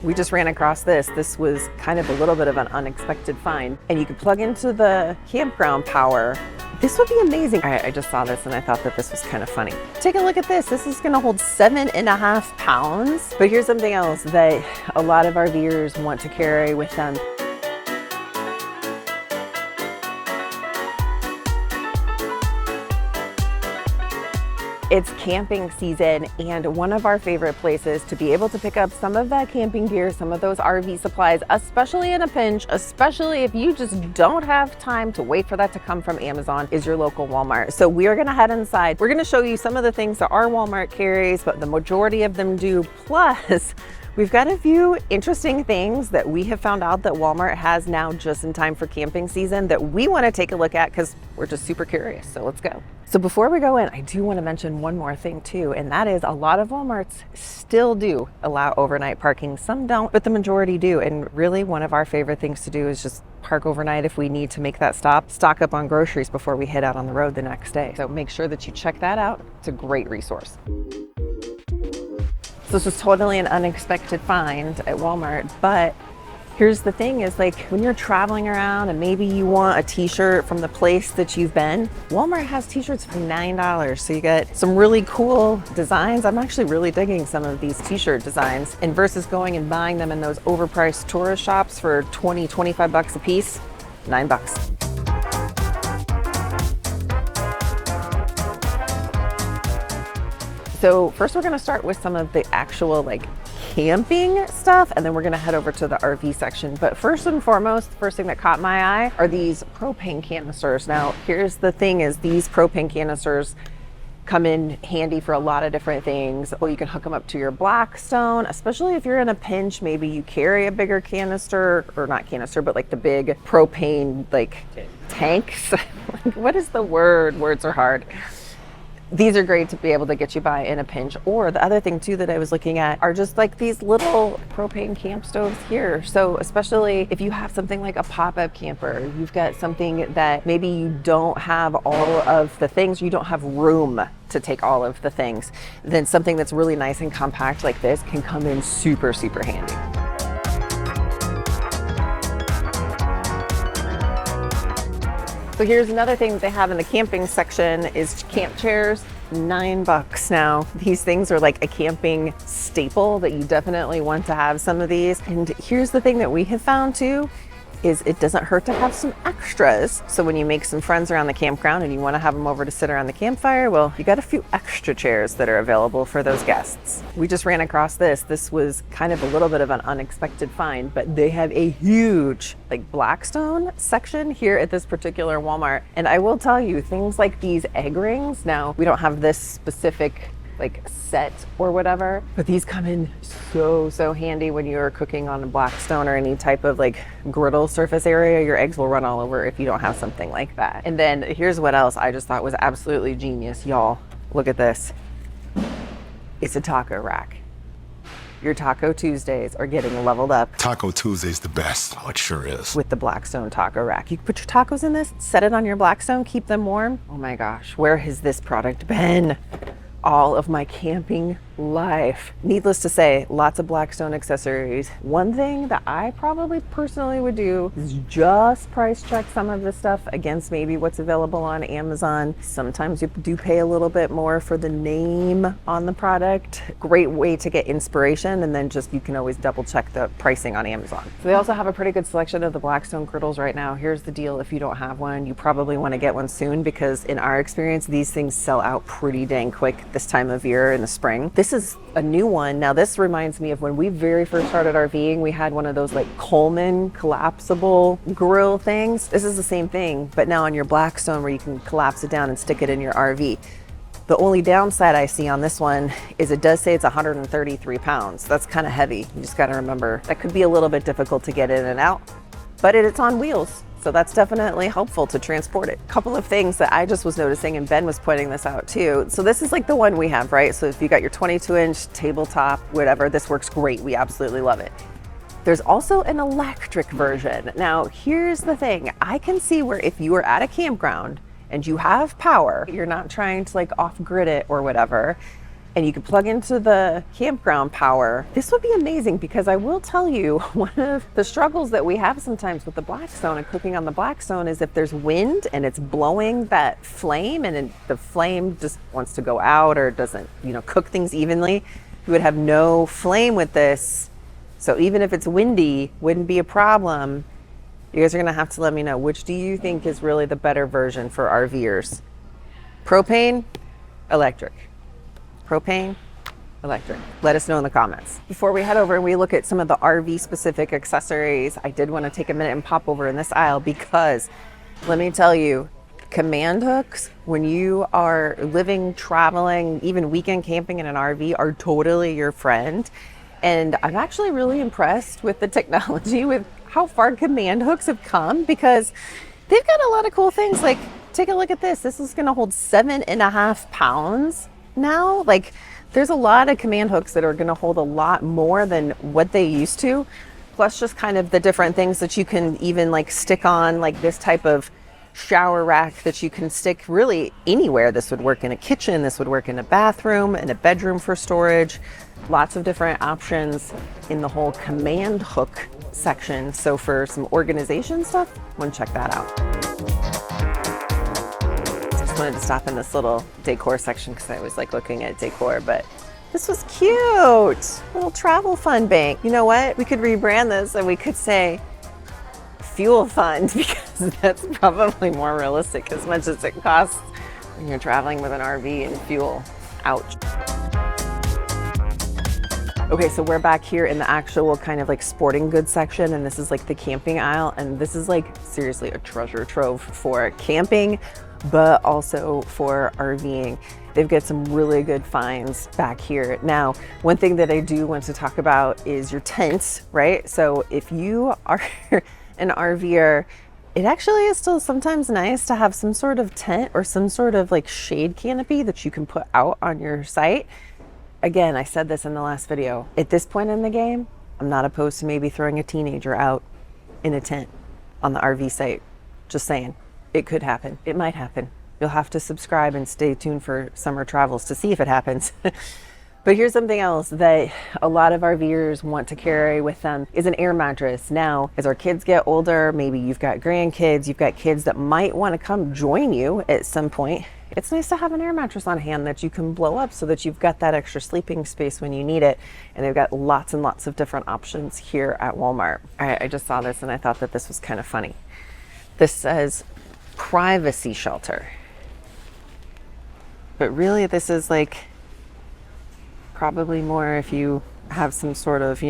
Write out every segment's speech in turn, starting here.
We just ran across this. This was kind of a little bit of an unexpected find. And you could plug into the campground power. This would be amazing. I just saw this and I thought that this was kind of funny. Take a look at this. This is gonna hold 7.5 pounds. But here's something else that a lot of RVers want to carry with them. It's camping season, and one of our favorite places to be able to pick up some of that camping gear, some of those RV supplies, especially in a pinch, especially if you just don't have time to wait for that to come from Amazon, is your local Walmart. So we are gonna head inside. We're gonna show you some of the things that our Walmart carries, but the majority of them do. Plus, we've got a few interesting things that we have found out that Walmart has now just in time for camping season that we want to take a look at because we're just super curious. So let's go. So before we go in, I do want to mention one more thing too, and that is a lot of Walmarts still do allow overnight parking. Some don't, but the majority do. And really one of our favorite things to do is just park overnight if we need to make that stop, stock up on groceries before we head out on the road the next day. So make sure that you check that out. It's a great resource. So this was totally an unexpected find at Walmart, but here's the thing is, like, when you're traveling around and maybe you want a t-shirt from the place that you've been, Walmart has t-shirts for $9. So you get some really cool designs. I'm actually really digging some of these t-shirt designs, and versus going and buying them in those overpriced tourist shops for 20, 25 bucks a piece, $9. So first we're gonna start with some of the actual like camping stuff, and then we're gonna head over to the RV section. But first and foremost, the first thing that caught my eye are these propane canisters. Now, here's the thing is these propane canisters come in handy for a lot of different things. Well, you can hook them up to your Blackstone, especially if you're in a pinch. Maybe you carry a bigger canister, or not canister, but like the big propane like tanks. What is the word? Words are hard. These are great to be able to get you by in a pinch. Or the other thing too that I was looking at are just like these little propane camp stoves here. So especially if you have something like a pop-up camper, you've got something that maybe you don't have all of the things, you don't have room to take all of the things, then something that's really nice and compact like this can come in super, super handy. So here's another thing that they have in the camping section is camp chairs, $9 now. These things are like a camping staple that you definitely want to have some of these. And here's the thing that we have found too, is it doesn't hurt to have some extras. So when you make some friends around the campground and you want to have them over to sit around the campfire, well, you got a few extra chairs that are available for those guests. We just ran across this. This was kind of a little bit of an unexpected find, but they have a huge like Blackstone section here at this particular Walmart. And I will tell you, things like these egg rings, now we don't have this specific like set or whatever, but these come in so handy when you're cooking on a Blackstone or any type of like griddle surface area. Your eggs will run all over if you don't have something like that. And then here's what else I just thought was absolutely genius, y'all. Look at this. It's a taco rack. Your Taco Tuesdays are getting leveled up. Taco Tuesday's the best. Oh, it sure is. With the Blackstone taco rack. You can put your tacos in this, set it on your Blackstone, keep them warm. Oh my gosh, where has this product been all of my camping life? Needless to say, lots of Blackstone accessories. One thing that I probably personally would do is just price check some of the stuff against maybe what's available on Amazon. Sometimes you do pay a little bit more for the name on the product. Great way to get inspiration, and then just you can always double check the pricing on Amazon. So they also have a pretty good selection of the Blackstone griddles right now. Here's the deal: if you don't have one, you probably want to get one soon, because in our experience, these things sell out pretty dang quick this time of year in the spring. This is a new one. Now this reminds me of when we very first started RVing, we had one of those like Coleman collapsible grill things. This is the same thing, but now on your Blackstone where you can collapse it down and stick it in your RV. The only downside I see on this one is it does say it's 133 pounds. That's kind of heavy. You just got to remember that could be a little bit difficult to get in and out, but it's on wheels. So that's definitely helpful to transport it. A couple of things that I just was noticing, and Ben was pointing this out too. So this is like the one we have, right? So if you got your 22-inch tabletop, whatever, this works great. We absolutely love it. There's also an electric version. Now, here's the thing. I can see where if you are at a campground and you have power, you're not trying to like off-grid it or whatever, and you can plug into the campground power. This would be amazing because I will tell you, one of the struggles that we have sometimes with the Blackstone and cooking on the Blackstone is if there's wind and it's blowing that flame and the flame just wants to go out or doesn't, cook things evenly, you would have no flame with this. So even if it's windy, wouldn't be a problem. You guys are gonna have to let me know, which do you think is really the better version for RVers? Propane, electric. Propane, electric. Let us know in the comments. Before we head over and we look at some of the RV specific accessories, I did want to take a minute and pop over in this aisle because let me tell you, command hooks, when you are living, traveling, even weekend camping in an RV, are totally your friend. And I'm actually really impressed with the technology, with how far command hooks have come, because they've got a lot of cool things. Like, take a look at this. This is gonna hold 7.5 pounds now. Like, there's a lot of command hooks that are gonna hold a lot more than what they used to. Plus just kind of the different things that you can even like stick on, like this type of shower rack that you can stick really anywhere. This would work in a kitchen, this would work in a bathroom, in a bedroom for storage. Lots of different options in the whole command hook section. So for some organization stuff, want to check that out. Just wanted to stop in this little decor section because I always like looking at decor, but this was cute. Little travel fund bank. You know what? We could rebrand this and we could say fuel fund, because that's probably more realistic as much as it costs when you're traveling with an RV and fuel. Ouch. Okay, so we're back here in the actual kind of like sporting goods section, and this is like the camping aisle, and this is like seriously a treasure trove for camping, but also for RVing. They've got some really good finds back here. Now, one thing that I do want to talk about is your tents, right? So if you are an RVer, it actually is still sometimes nice to have some sort of tent or some sort of like shade canopy that you can put out on your site. Again, I said this in the last video. At this point in the game, I'm not opposed to maybe throwing a teenager out in a tent on the RV site. Just saying, it could happen. It might happen. You'll have to subscribe and stay tuned for summer travels to see if it happens. But here's something else that a lot of RVers want to carry with them is an air mattress. Now, as our kids get older, maybe you've got grandkids, you've got kids that might want to come join you at some point. It's nice to have an air mattress on hand that you can blow up so that you've got that extra sleeping space when you need it. And they've got lots and lots of different options here at Walmart. I just saw this and I thought that this was kind of funny. This says privacy shelter. But really this is like probably more if you have some sort of,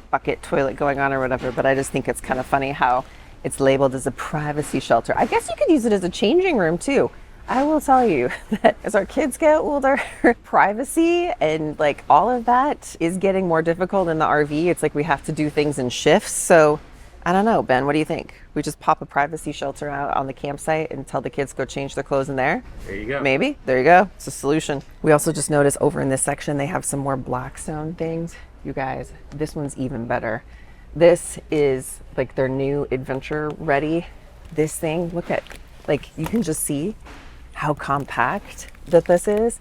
bucket toilet going on or whatever. But I just think it's kind of funny how it's labeled as a privacy shelter. I guess you could use it as a changing room too. I will tell you that as our kids get older, privacy and like all of that is getting more difficult in the RV. It's like we have to do things in shifts. So I don't know, Ben, what do you think? We just pop a privacy shelter out on the campsite and tell the kids to go change their clothes in there? There you go. Maybe. There you go. It's a solution. We also just noticed over in this section, they have some more Blackstone things. You guys, this one's even better. This is like their new adventure ready. This thing, look at, like you can just see how compact that this is.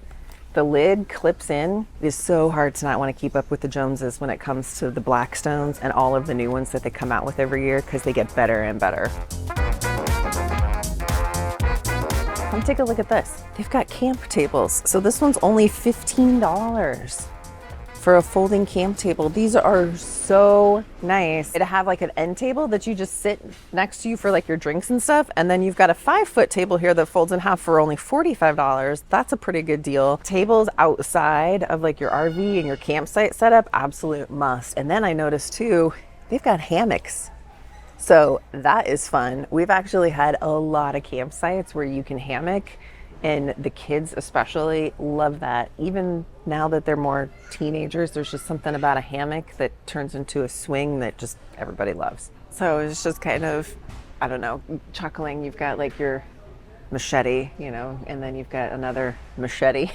The lid clips in. It is so hard to not want to keep up with the Joneses when it comes to the Blackstones and all of the new ones that they come out with every year because they get better and better. Come take a look at this. They've got camp tables. So this one's only $15 for a folding camp table. These are so nice. They have like an end table that you just sit next to you for like your drinks and stuff. And then you've got a 5-foot table here that folds in half for only $45. That's a pretty good deal. Tables outside of like your RV and your campsite setup, absolute must. And then I noticed too, they've got hammocks. So that is fun. We've actually had a lot of campsites where you can hammock, and the kids especially love that. Even now that they're more teenagers, there's just something about a hammock that turns into a swing that just everybody loves. So it's just kind of, I don't know, chuckling. You've got like your machete, and then you've got another machete,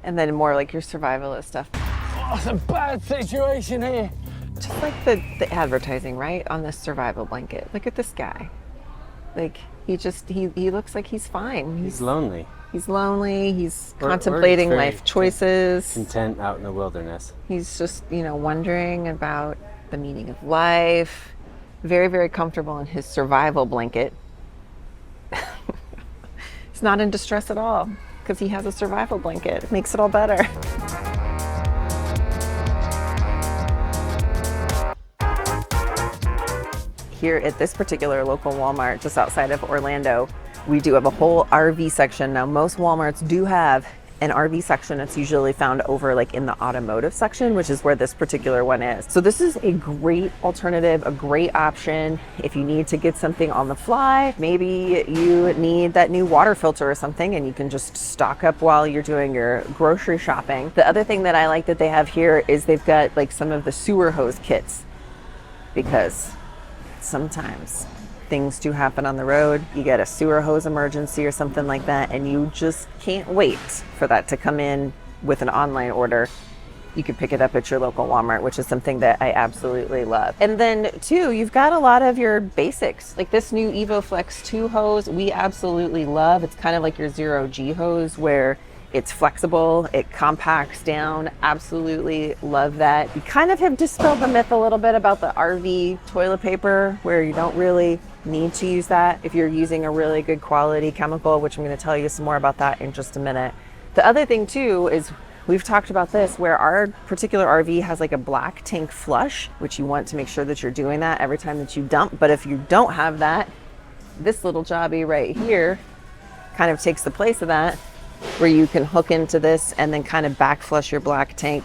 and then more like your survivalist stuff. Oh, it's a bad situation here. Just like the advertising, right? On this survival blanket. Look at this guy. Like, He looks like he's fine. He's lonely. He's lonely. He's Or contemplating very life choices. Content out in the wilderness. He's just, wondering about the meaning of life. Very, very comfortable in his survival blanket. He's not in distress at all because he has a survival blanket. It makes it all better. Here at this particular local Walmart just outside of Orlando, we do have a whole RV section. Now, most Walmarts do have an RV section. It's usually found over like in the automotive section, which is where this particular one is. So this is a great alternative, a great option if you need to get something on the fly. Maybe you need that new water filter or something and you can just stock up while you're doing your grocery shopping. The other thing that I like that they have here is they've got like some of the sewer hose kits, because sometimes things do happen on the road. You get a sewer hose emergency or something like that, and you just can't wait for that to come in with an online order. You can pick it up at your local Walmart, which is something that I absolutely love. And then too, you've got a lot of your basics, like this new EvoFlex 2 hose, we absolutely love. It's kind of like your 0G hose where it's flexible, it compacts down. Absolutely love that. You kind of have dispelled the myth a little bit about the RV toilet paper, where you don't really need to use that if you're using a really good quality chemical, which I'm going to tell you some more about that in just a minute. The other thing too is we've talked about this, where our particular RV has like a black tank flush, which you want to make sure that you're doing that every time that you dump. But if you don't have that, this little jobby right here kind of takes the place of that, where you can hook into this and then kind of back flush your black tank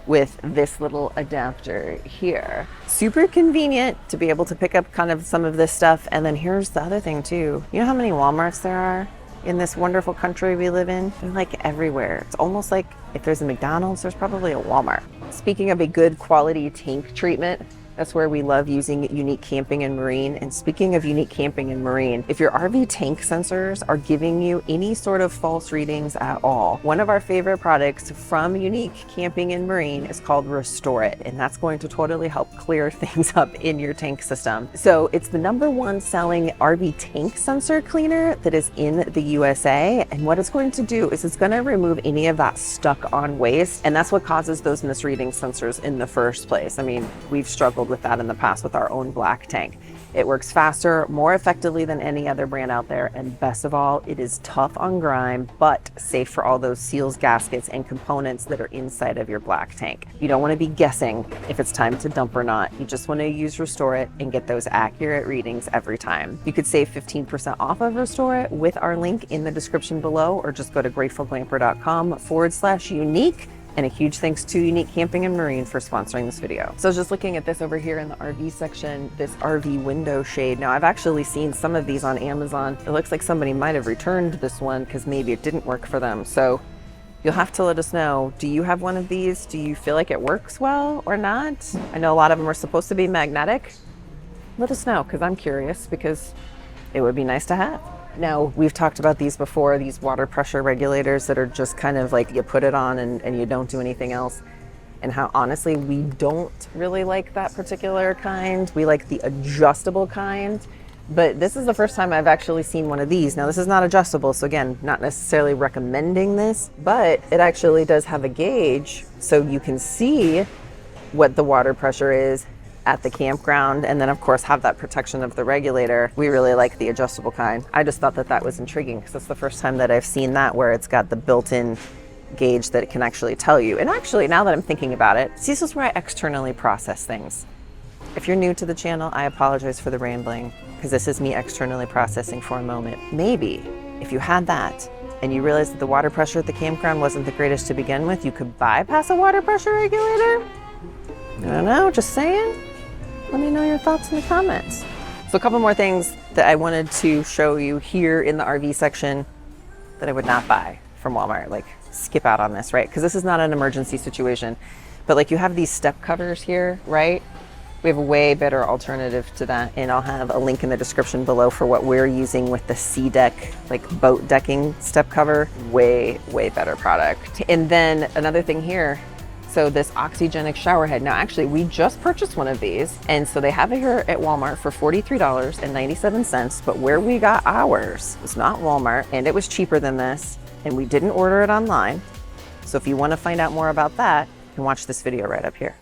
with this little adapter here. Super convenient to be able to pick up kind of some of this stuff. And then here's the other thing too. You know how many Walmarts there are in this wonderful country we live in? They're like everywhere. It's almost like if there's a McDonald's, there's probably a Walmart. Speaking of a good quality tank treatment, that's where we love using Unique Camping and Marine. And speaking of Unique Camping and Marine, if your RV tank sensors are giving you any sort of false readings at all, one of our favorite products from Unique Camping and Marine is called Restore It. And that's going to totally help clear things up in your tank system. So it's the #1 selling RV tank sensor cleaner that is in the USA. And what it's going to do is it's going to remove any of that stuck on waste. And that's what causes those misreading sensors in the first place. I mean, we've struggled with that in the past with our own black tank. It works faster, more effectively than any other brand out there, and best of all, it is tough on grime, but safe for all those seals, gaskets, and components that are inside of your black tank. You don't want to be guessing if it's time to dump or not. You just want to use Restore It and get those accurate readings every time. You could save 15% off of Restore It with our link in the description below, or just go to gratefulglamper.com/unique. And a huge thanks to Unique Camping and Marine for sponsoring this video. So I was just looking at this over here in the RV section, this RV window shade. Now I've actually seen some of these on Amazon. It looks like somebody might have returned this one because maybe it didn't work for them. So you'll have to let us know. Do you have one of these? Do you feel like it works well or not? I know a lot of them are supposed to be magnetic. Let us know, because I'm curious, because it would be nice to have. Now, we've talked about these before, these water pressure regulators that are just kind of like you put it on and you don't do anything else. And how honestly, we don't really like that particular kind. We like the adjustable kind. But this is the first time I've actually seen one of these. Now, this is not adjustable, so again, not necessarily recommending this, but it actually does have a gauge so you can see what the water pressure is at the campground, and then of course have that protection of the regulator. We really like the adjustable kind. I just thought that that was intriguing because it's the first time that I've seen that, where it's got the built-in gauge that it can actually tell you. And actually, now that I'm thinking about it, see, this is where I externally process things. If you're new to the channel, I apologize for the rambling, because this is me externally processing for a moment. Maybe if you had that and you realized that the water pressure at the campground wasn't the greatest to begin with, you could bypass a water pressure regulator. I don't know, just saying. Let me know your thoughts in the comments. So a couple more things that I wanted to show you here in the RV section that I would not buy from Walmart. Like, skip out on this, right? Because this is not an emergency situation. But like, you have these step covers here, right? We have a way better alternative to that, and I'll have a link in the description below for what we're using with the Sea Deck, like boat decking step cover. Way better product. And then another thing here, So this oxygenic shower head. Now, actually, we just purchased one of these. And so they have it here at Walmart for $43.97. But where we got ours was not Walmart, and it was cheaper than this. And we didn't order it online. So if you want to find out more about that, you can watch this video right up here.